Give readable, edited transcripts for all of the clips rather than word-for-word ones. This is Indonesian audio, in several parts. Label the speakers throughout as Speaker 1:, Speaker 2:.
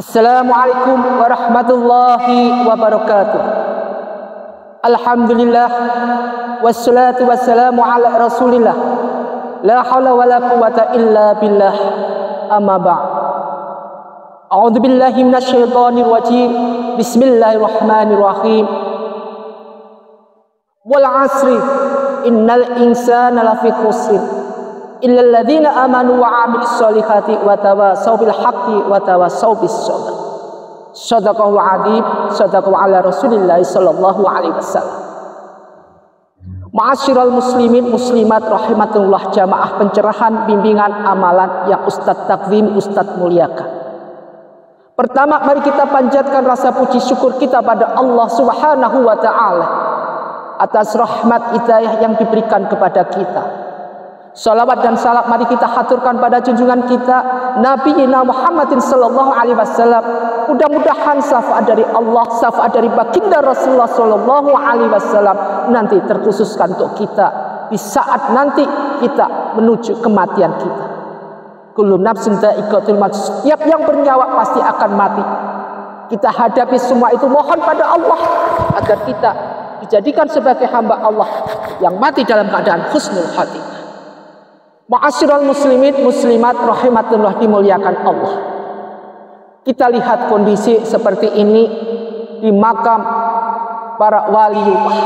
Speaker 1: Assalamualaikum warahmatullahi wabarakatuh. Alhamdulillah wassalatu wassalamu ala rasulillah. La hawla wa la quwata illa billah. Amma ba'd. A'udzu billahi minasyaitonir rajim. Bismillahirrahmanirrahim. Wal 'asri innal insana lafi khusr illal ladzina amanu wa 'amilus solihati wa tawasaw bil haqqi wa tawasaw bis sabr. Shadaqallahu 'adzim, shadaqallahu ala Rasulillah sallallahu alaihi wasallam. Ma'asyiral muslimin muslimat rahimatullah, jamaah pencerahan bimbingan amalan yang Ustadz Takzim Ustadz muliakan. Pertama, mari kita panjatkan rasa puji syukur kita pada Allah Subhanahu wa taala atas rahmat hidayah yang diberikan kepada kita. Salawat dan salam mari kita haturkan pada junjungan kita Nabi Muhammadin sallallahu alaihi wasallam. Mudah-mudahan syafaat dari Allah, syafaat dari baginda Rasulullah sallallahu alaihi wasallam nanti terkhususkan untuk kita di saat nanti kita menuju kematian kita. Kullu nafsin dha'iqatul maut. Setiap yang bernyawa pasti akan mati. Kita hadapi semua itu, mohon pada Allah agar kita dijadikan sebagai hamba Allah yang mati dalam keadaan husnul khatimah. Ma'asyiral muslimin muslimat rahimatullah, dimuliakan Allah. Kita lihat kondisi seperti ini di makam para waliullah,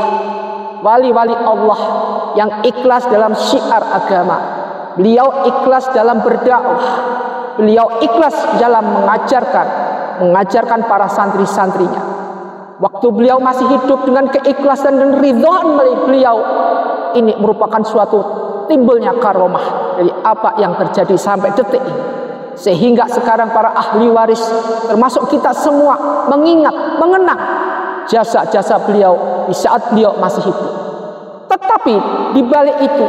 Speaker 1: wali-wali Allah yang ikhlas dalam syiar agama. Beliau ikhlas dalam berdakwah. Beliau ikhlas dalam mengajarkan para santri-santrinya. Waktu beliau masih hidup dengan keikhlasan dan ridhaan beliau, ini merupakan suatu timbulnya karomah dari apa yang terjadi sampai detik ini, sehingga sekarang para ahli waris termasuk kita semua mengenang jasa-jasa beliau di saat beliau masih hidup. Tetapi di balik itu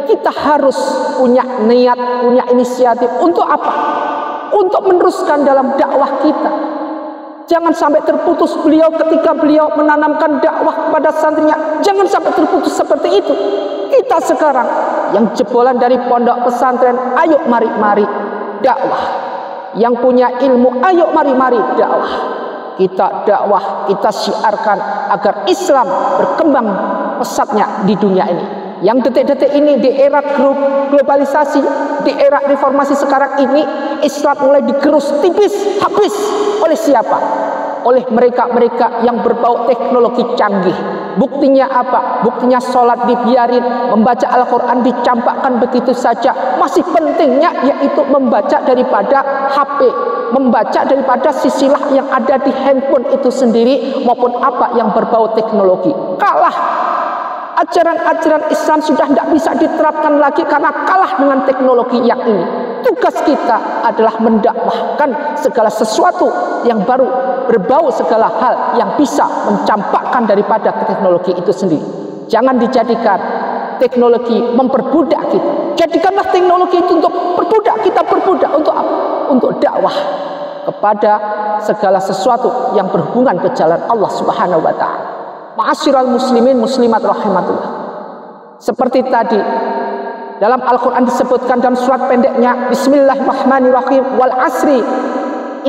Speaker 1: kita harus punya niat, punya inisiatif untuk apa? Untuk meneruskan dalam dakwah kita. Jangan sampai terputus beliau ketika beliau menanamkan dakwah kepada santrinya. Jangan sampai terputus seperti itu. Kita sekarang yang jebolan dari pondok pesantren, ayo mari-mari dakwah. Yang punya ilmu, ayo mari-mari dakwah. Kita dakwah, kita syiarkan agar Islam berkembang pesatnya di dunia ini. Yang detik-detik ini di era globalisasi, di era reformasi sekarang ini, Islam mulai digerus tipis habis oleh siapa? Oleh mereka-mereka yang berbau teknologi canggih. Buktinya apa? Buktinya sholat dibiarin, membaca Al-Quran dicampakkan begitu saja. Masih pentingnya yaitu membaca daripada HP, membaca daripada sisilah yang ada di handphone itu sendiri maupun apa yang berbau teknologi. Kalah. Ajaran-ajaran Islam sudah tidak bisa diterapkan lagi karena kalah dengan teknologi yang ini. Tugas kita adalah mendakwahkan segala sesuatu yang baru, berbau segala hal yang bisa mencampakkan daripada teknologi itu sendiri. Jangan dijadikan teknologi memperbudak kita. Jadikanlah teknologi itu untuk perbudak kita, berbudak untuk apa? Untuk dakwah kepada segala sesuatu yang berhubungan ke jalan Allah Subhanahu wa taala. Ma'asyiral muslimin muslimat rahimatullah. Seperti tadi dalam Al-Quran disebutkan dalam surat pendeknya, Bismillahirrahmanirrahim, wal asri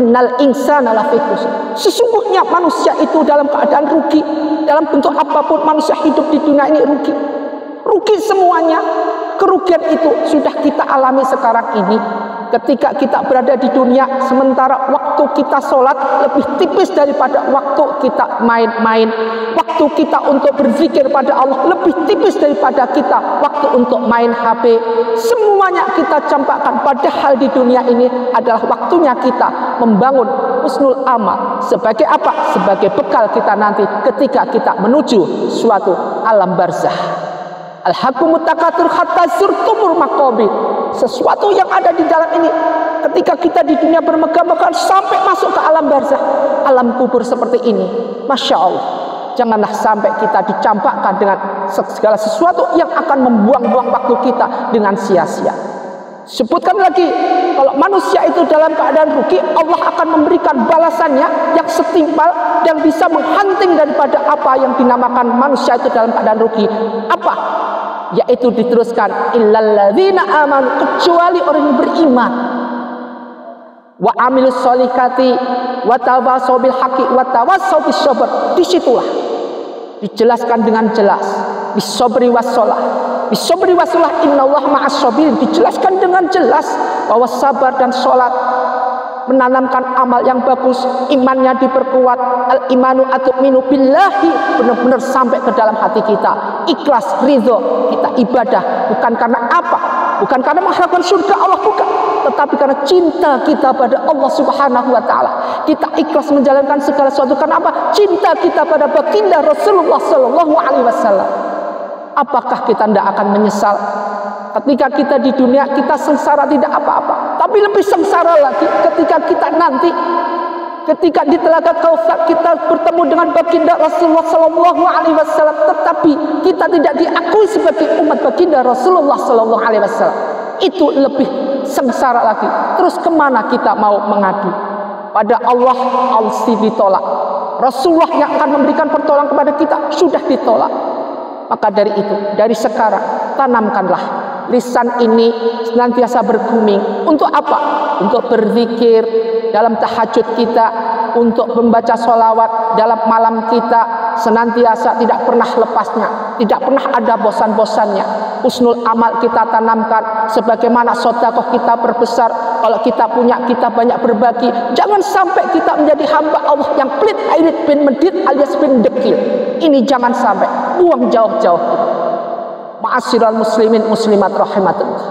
Speaker 1: innal insana lafi khusr. Sesungguhnya manusia itu dalam keadaan rugi. Dalam bentuk apapun manusia hidup di dunia ini rugi. Rugi semuanya. Kerugian itu sudah kita alami sekarang ini. Ketika kita berada di dunia, sementara waktu kita sholat lebih tipis daripada waktu kita main-main. Waktu kita untuk berzikir pada Allah lebih tipis daripada kita waktu untuk main HP. Semuanya kita campakkan, padahal di dunia ini adalah waktunya kita membangun husnul amal. Sebagai apa? Sebagai bekal kita nanti ketika kita menuju suatu alam barzah. Al-hakumut takatsur hatta zurtumul maqabir. Sesuatu yang ada di dalam ini ketika kita di dunia bermegah-megah sampai masuk ke alam barzah, alam kubur seperti ini. Masya Allah, janganlah sampai kita dicampakkan dengan segala sesuatu yang akan membuang-buang waktu kita dengan sia-sia. Sebutkan lagi, kalau manusia itu dalam keadaan rugi, Allah akan memberikan balasannya yang setimpal dan bisa menghunting daripada apa yang dinamakan manusia itu dalam keadaan rugi. Apa? Yaitu diteruskan illal ladzina amanu, kecuali orang yang beriman. wa amilus sholihati wa tawassaw bil haqqi wa tawassaw bis sabr. Disitulah dijelaskan dengan jelas bisabri wassalah. Bisabri wassalah innallaha ma'as sabirin. Dijelaskan dengan jelas bahwa sabar dan sholat menanamkan amal yang bagus, imannya diperkuat. Al imanu atu'minu billahi, benar-benar sampai ke dalam hati kita, ikhlas, ridho. Kita ibadah bukan karena apa, bukan karena mengharapkan surga Allah, bukan, tetapi karena cinta kita pada Allah Subhanahu wa taala. Kita ikhlas menjalankan segala sesuatu karena apa? Cinta kita pada baginda Rasulullah sallallahu alaihi wasallam. Apakah kita tidak akan menyesal ketika kita di dunia kita sengsara tidak apa-apa, tapi lebih sengsara lagi ketika kita nanti, ketika di Telaga Kautsar kita bertemu dengan baginda Rasulullah sallallahu alaihi wasallam, tetapi kita tidak diakui sebagai umat baginda Rasulullah sallallahu alaihi wasallam. Itu lebih sengsara lagi. Terus kemana kita mau mengadu? Pada Allah, Allah ditolak. Rasulullah yang akan memberikan pertolongan kepada kita sudah ditolak. Maka dari itu, dari sekarang tanamkanlah lisan ini senantiasa berguming. Untuk apa? Untuk berzikir dalam tahajud kita, untuk membaca sholawat dalam malam kita, senantiasa tidak pernah lepasnya, tidak pernah ada bosan-bosannya. Husnul amal kita tanamkan, sebagaimana sedekah kita perbesar. Kalau kita punya, kita banyak berbagi. Jangan sampai kita menjadi hamba Allah yang pelit, airit bin medit alias bin dekil. Ini jangan sampai, buang jauh-jauh. Ma'asyiral muslimin muslimat rahimatullah.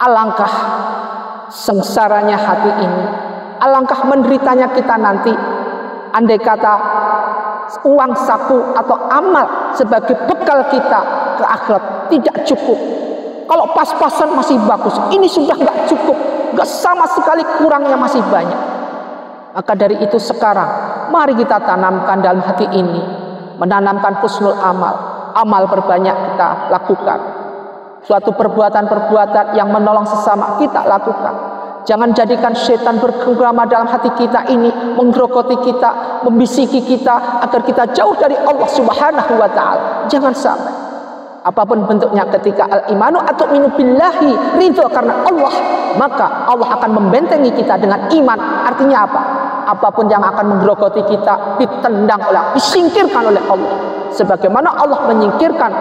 Speaker 1: Alangkah sengsaranya hati ini, alangkah menderitanya kita nanti andai kata uang saku atau amal sebagai bekal kita ke akhirat tidak cukup. Kalau pas-pasan masih bagus, ini sudah nggak cukup, nggak, sama sekali kurangnya masih banyak. Maka dari itu sekarang mari kita tanamkan dalam hati ini, menanamkan husnul amal. Amal berbanyak kita lakukan. Suatu perbuatan-perbuatan yang menolong sesama kita lakukan. Jangan jadikan setan bergema dalam hati kita ini, menggerogoti kita, membisiki kita agar kita jauh dari Allah Subhanahu wa taala. Jangan sampai. Apapun bentuknya, ketika al-imanu atu'minu billahi, ridho karena Allah, maka Allah akan membentengi kita dengan iman. Artinya apa? Apapun yang akan menggerogoti kita ditendang oleh, disingkirkan oleh Allah. Sebagaimana Allah menyingkirkan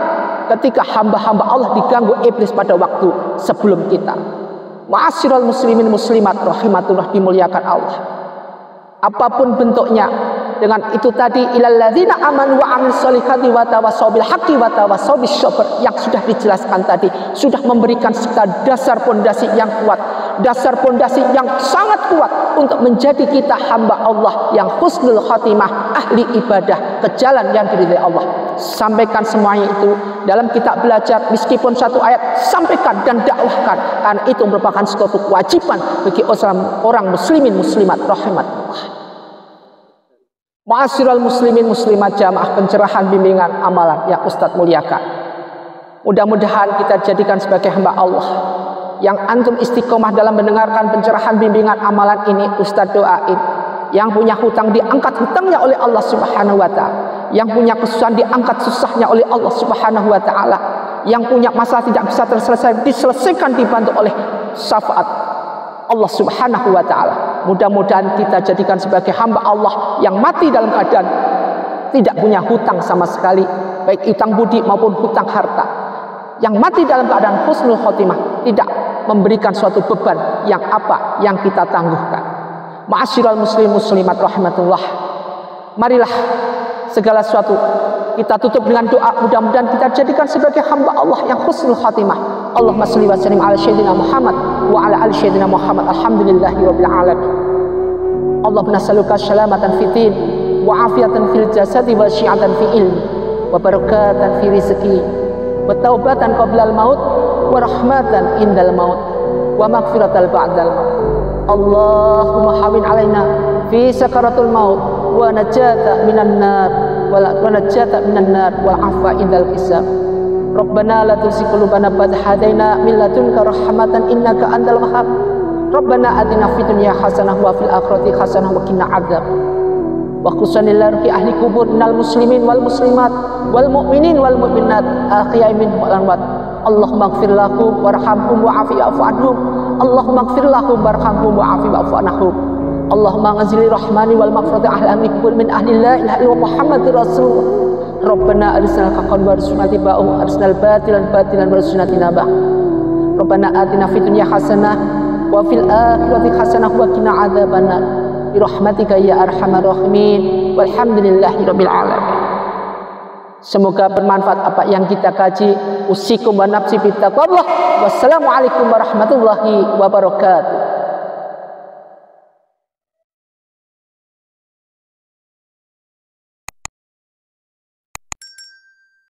Speaker 1: ketika hamba-hamba Allah diganggu iblis pada waktu sebelum kita. Ma'asyiral muslimin muslimat rahimatullah, dimuliakan Allah. Apapun bentuknya, dengan itu tadi ilal ladzina amanu wa amilus solihati wa tawassaw bil haqqi wa tawassaw bis sabr yang sudah dijelaskan tadi, sudah memberikan kita dasar pondasi yang kuat, dasar pondasi yang sangat kuat untuk menjadi kita hamba Allah yang husnul khatimah, ahli ibadah ke jalan yang diridhai Allah. Sampaikan semuanya itu dalam kitab belajar, meskipun satu ayat sampaikan dan dakwahkan, karena itu merupakan suatu kewajiban bagi orang muslimin muslimat rahimatullah. Ma'asyiral muslimin muslimat jamaah pencerahan bimbingan amalan yang Ustadz muliakan. Mudah-mudahan kita jadikan sebagai hamba Allah yang antum istiqomah dalam mendengarkan pencerahan bimbingan amalan ini. Ustadz doain yang punya hutang diangkat hutangnya oleh Allah Subhanahu wa taala, yang punya kesusahan diangkat susahnya oleh Allah Subhanahu wa taala, yang punya masalah tidak bisa terselesaikan diselesaikan, dibantu oleh syafaat Allah Subhanahu wa taala. Mudah-mudahan kita jadikan sebagai hamba Allah yang mati dalam keadaan tidak punya hutang sama sekali, baik hutang budi maupun hutang harta. Yang mati dalam keadaan husnul khotimah, tidak memberikan suatu beban yang apa yang kita tangguhkan. Ma'asyiral muslim muslimat rahimatullah. Marilah segala sesuatu kita tutup dengan doa, mudah-mudahan kita jadikan sebagai hamba Allah yang husnul khatimah. Allahumma shalli wa sallim ala sayyidina Muhammad wa ala ali sayyidina Muhammad. Alhamdulillahi rabbil alamin. Allahumma nas'aluka salamatan fid din wa afiatan fil jasadi wa syi'atan fi ilmi wa barakatan fi rizqi wa taubatan qabla al maut wa rahmatan indal maut wa maghfiratan ba'dal maut. Allahumma hawin alaina fi sakaratul maut wa najata minan nar wa najata minan nar wal afwa indal hisab. Rabbana la tuzigh qulubana ba'da hadaina min ladunka rahmatan innaka antal wahhab. Rabbana atina fid dunya hasanah wa fil akhirati hasanah wa qina adzab. Wa khusanillahu fi ahli kubur minal muslimin wal muslimat wal mu'minin wal mu'minat ahya'i minhum wal amwat. Allahumma ighfir lahum warhamhum wa'afi anhum Allahumma ighfir lahum warhamhum wa'afi wa'fu anhum. Allahumma anzil rahmani wal maghfirati ahli kubur min ahli la ilaha illallah Muhammadur Rasulullah. Rabbana arsalna haqqan warzuqna tiba'ahu arsalna batilan batilan warzuqna tinaba. Rabbana atina fid dunya hasanah wa fil akhirati hasanah wa qina adzabannar. Bi rahmatika ya arhamar rahimin. Walhamdulillahirabbil alamin. Semoga bermanfaat apa yang kita kaji. Usikum wa nafsi bittaqwallah. Wassalamualaikum warahmatullahi wabarakatuh.